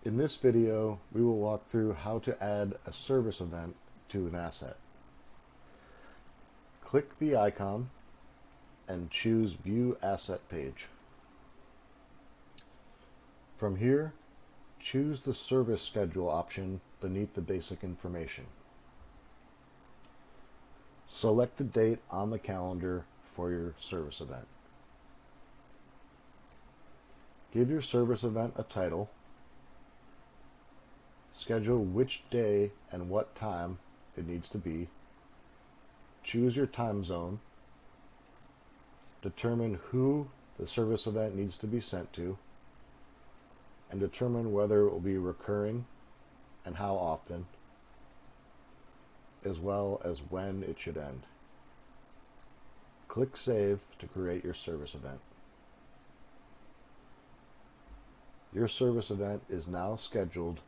In this video, we will walk through how to add a service event to an asset. Click the icon and choose View Asset Page. From here, choose the Service Schedule option beneath the basic information. Select the date on the calendar for your service event. Give your service event a title. Schedule which day and what time it needs to be. Choose your time zone. Determine who the service event needs to be sent to, and determine whether it will be recurring and how often, as well as when it should end. Click Save to create your service event. Your service event is now scheduled